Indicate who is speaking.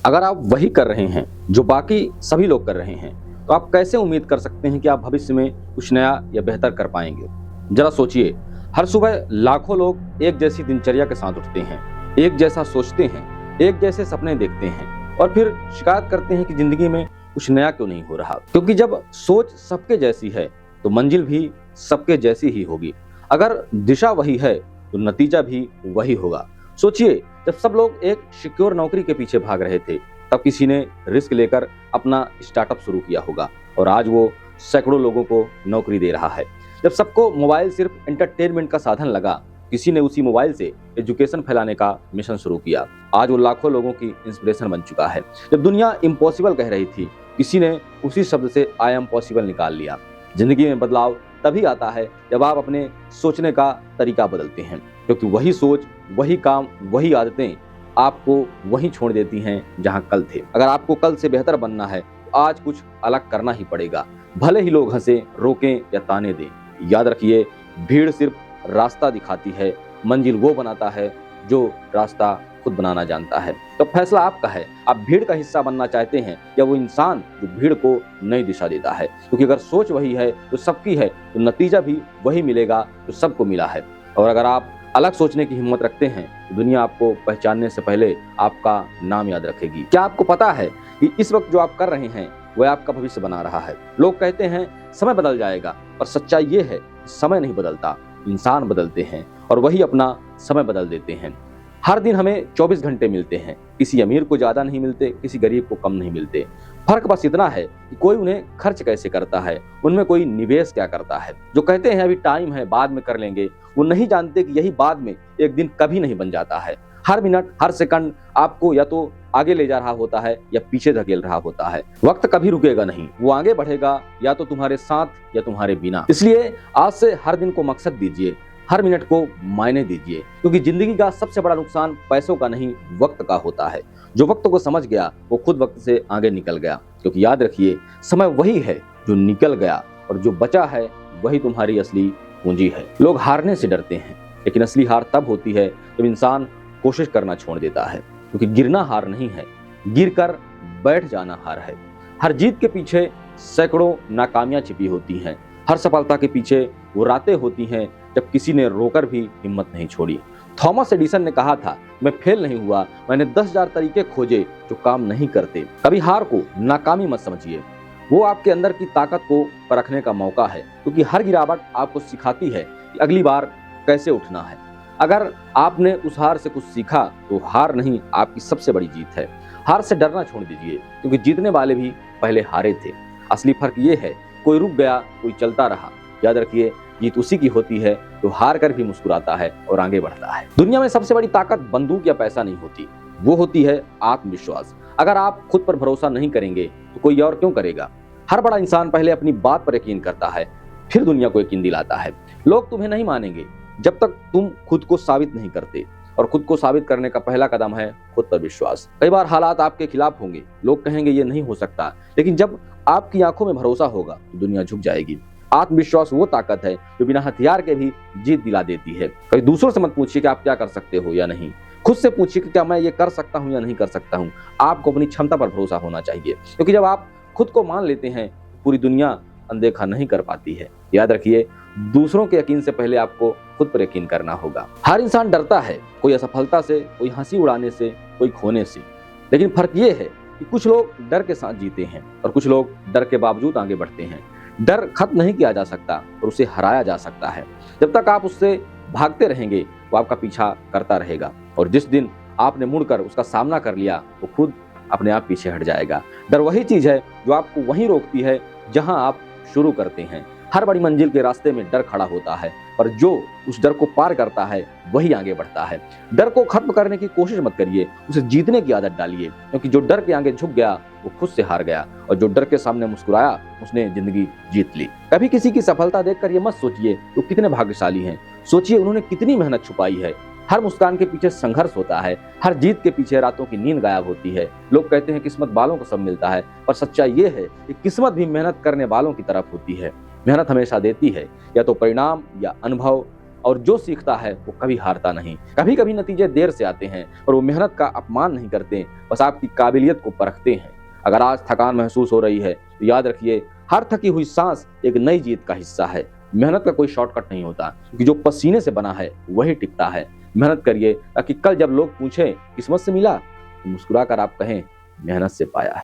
Speaker 1: अगर आप वही कर रहे हैं जो बाकी सभी लोग कर रहे हैं, तो आप कैसे उम्मीद कर सकते हैं कि आप भविष्य में कुछ नया या बेहतर कर पाएंगे। जरा सोचिए, हर सुबह लाखों लोग एक जैसी दिनचर्या के साथ उठते हैं, एक जैसा सोचते हैं, एक जैसे सपने देखते हैं और फिर शिकायत करते हैं कि जिंदगी में कुछ नया क्यों नहीं हो रहा। क्योंकि जब सोच सबके जैसी है तो मंजिल भी सबके जैसी ही होगी। अगर दिशा वही है तो नतीजा भी वही होगा। सोचिए, जब सब लोग एक सिक्योर नौकरी के पीछे भाग रहे थे, तब किसी ने रिस्क लेकर अपना स्टार्टअप शुरू किया होगा और आज वो सैकड़ों लोगों को नौकरी दे रहा है। जब सबको मोबाइल सिर्फ एंटरटेनमेंट का साधन लगा, किसी ने उसी मोबाइल से एजुकेशन फैलाने का मिशन शुरू किया। आज वो लाखों लोगों की इंस्पिरेशन बन चुका है। जब दुनिया इम्पॉसिबल कह रही थी, किसी ने उसी शब्द से आई एम पॉसिबल निकाल लिया। जिंदगी में बदलाव तभी आता है जब आप अपने सोचने का तरीका बदलते हैं, क्योंकि वही सोच, वही काम, वही आदतें आपको वहीं छोड़ देती हैं जहां कल थे। अगर आपको कल से बेहतर बनना है तो आज कुछ अलग करना ही पड़ेगा, भले ही लोग हंसे, रोकें या ताने दें। याद रखिए, भीड़ सिर्फ रास्ता दिखाती है, मंजिल वो बनाता है जो रास्ता खुद बनाना जानता है। तो फैसला आपका है, आप भीड़ का हिस्सा बनना चाहते हैं या वो इंसान जो भीड़ को नई दिशा देता है। क्योंकि अगर सोच वही है जो सबकी है तो नतीजा भी वही मिलेगा जो सबको मिला है। और अगर आप अलग सोचने की हिम्मत रखते हैं तो दुनिया आपको पहचानने से पहले आपका नाम याद रखेगी। क्या आपको पता है कि इस वक्त जो आप कर रहे हैं वह आपका भविष्य बना रहा है। लोग कहते हैं समय बदल जाएगा, पर सच्चाई ये है समय नहीं बदलता, इंसान बदलते हैं और वही अपना समय बदल देते हैं। हर दिन हमें 24 घंटे मिलते हैं, किसी अमीर को ज्यादा नहीं मिलते, किसी गरीब को कम नहीं मिलते। फर्क बस इतना है कि कोई उन्हें खर्च कैसे करता है, उनमें कोई निवेश क्या करता है। जो कहते हैं अभी टाइम है, बाद में कर लेंगे, वो नहीं जानते कि यही बाद में एक दिन कभी नहीं बन जाता है। हर मिनट, हर सेकंड आपको या तो आगे ले जा रहा होता है या पीछे धकेल रहा होता है। वक्त कभी रुकेगा नहीं, वो आगे बढ़ेगा या तो तुम्हारे साथ या तुम्हारे बिना। इसलिए आज से हर दिन को मकसद दीजिए, हर मिनट को मायने दीजिए, क्योंकि जिंदगी का सबसे बड़ा नुकसान पैसों का नहीं, वक्त का होता है। जो वक्त को समझ गया वो खुद वक्त से आगे निकल गया। क्योंकि याद रखिए, समय वही है जो निकल गया और जो बचा है वही तुम्हारी असली पूंजी है। लोग हारने से डरते हैं, लेकिन असली हार तब होती है जब इंसान कोशिश करना छोड़ देता है। क्योंकि गिरना हार नहीं है, गिरकर बैठ जाना हार है। हर जीत के पीछे सैकड़ों नाकामियां छिपी होती हैं। हर सफलता के पीछे वो रातें होती हैं जब किसी ने रोकर भी हिम्मत नहीं छोड़ी। थॉमस एडिसन ने कहा था, मैं फेल नहीं हुआ, मैंने 10,000 तरीके खोजे जो काम नहीं करते। कभी हार को नाकामी मत समझिए, वो आपके अंदर की ताकत को परखने का मौका है। क्योंकि हर गिरावट आपको सिखाती है कि अगली बार कैसे उठना है। अगर आपने उस हार से कुछ सीखा तो हार नहीं, आपकी सबसे बड़ी जीत है। हार से डरना छोड़ दीजिए, क्योंकि जीतने वाले भी पहले हारे थे। असली फर्क ये है, कोई रुक गया, कोई चलता रहा। याद रखिए, जीत उसी की होती है जो हार कर भी मुस्कुराता है और आगे बढ़ता है। दुनिया में सबसे बड़ी ताकत बंदूक या पैसा नहीं होती, वो होती है आत्मविश्वास। अगर आप खुद पर भरोसा नहीं करेंगे तो कोई और क्यों करेगा। हर बड़ा इंसान पहले अपनी बात पर यकीन करता है, फिर दुनिया को यकीन दिलाता है। लोग तुम्हें नहीं मानेंगे जब तक तुम खुद को साबित नहीं करते, और खुद को साबित करने का पहला कदम है खुद पर विश्वास। कई बार हालात आपके खिलाफ होंगे, लोग कहेंगे ये नहीं हो सकता, लेकिन जब आपकी आंखों में भरोसा होगा तो दुनिया झुक जाएगी। आत्मविश्वास वो ताकत है जो बिना हथियार के भी जीत दिला देती है। कभी दूसरों से मत पूछिए कि आप क्या कर सकते हो या नहीं, खुद से पूछिए कि क्या मैं ये कर सकता हूँ या नहीं कर सकता हूँ। आपको अपनी क्षमता पर भरोसा होना चाहिए, क्योंकि जब आप खुद को मान लेते हैं पूरी दुनिया अनदेखा नहीं कर पाती है। याद रखिए, दूसरों के यकीन से पहले आपको खुद पर यकीन करना होगा। हर इंसान डरता है, कोई असफलता से, कोई हंसी उड़ाने से, कोई खोने से। लेकिन फर्क ये है कि कुछ लोग डर के साथ जीते हैं और कुछ लोग डर के बावजूद आगे बढ़ते हैं। डर खत्म नहीं किया जा सकता और उसे हराया जा सकता है। जब तक आप उससे भागते रहेंगे वो आपका पीछा करता रहेगा, और जिस दिन आपने मुड़कर उसका सामना कर लिया वो खुद अपने आप पीछे हट जाएगा। डर वही चीज है जो आपको वहीं रोकती है जहां आप शुरू करते हैं। हर बड़ी मंजिल के रास्ते में डर खड़ा होता है, पर जो उस डर को पार करता है वही आगे बढ़ता है। डर को खत्म करने की कोशिश मत करिए, उसे जीतने की आदत डालिए, क्योंकि जो डर के आगे झुक गया वो खुद से हार गया, और जो डर के सामने मुस्कुराया उसने जिंदगी जीत ली। कभी किसी की सफलता देखकर ये मत सोचिए वो कितने भाग्यशाली हैं, सोचिए उन्होंने कितनी मेहनत छुपाई है। हर मुस्कान के पीछे संघर्ष होता है, हर जीत के पीछे रातों की नींद गायब होती है। लोग कहते हैं किस्मत वालों को सब मिलता है, पर सच्चाई ये है कि किस्मत भी मेहनत करने वालों की तरफ होती है। मेहनत हमेशा देती है या तो परिणाम या अनुभव, और जो सीखता है वो कभी हारता नहीं। कभी कभी नतीजे देर से आते हैं और वो मेहनत का अपमान नहीं करते, बस आपकी काबिलियत को परखते हैं। अगर आज थकान महसूस हो रही है तो याद रखिए, हर थकी हुई सांस एक नई जीत का हिस्सा है। मेहनत का कोई शॉर्टकट नहीं होता, क्योंकि जो पसीने से बना है वही टिकता है। मेहनत करिए ताकि कल जब लोग पूछें किस्मत से मिला तो मुस्कुराकर आप कहें मेहनत से पाया है।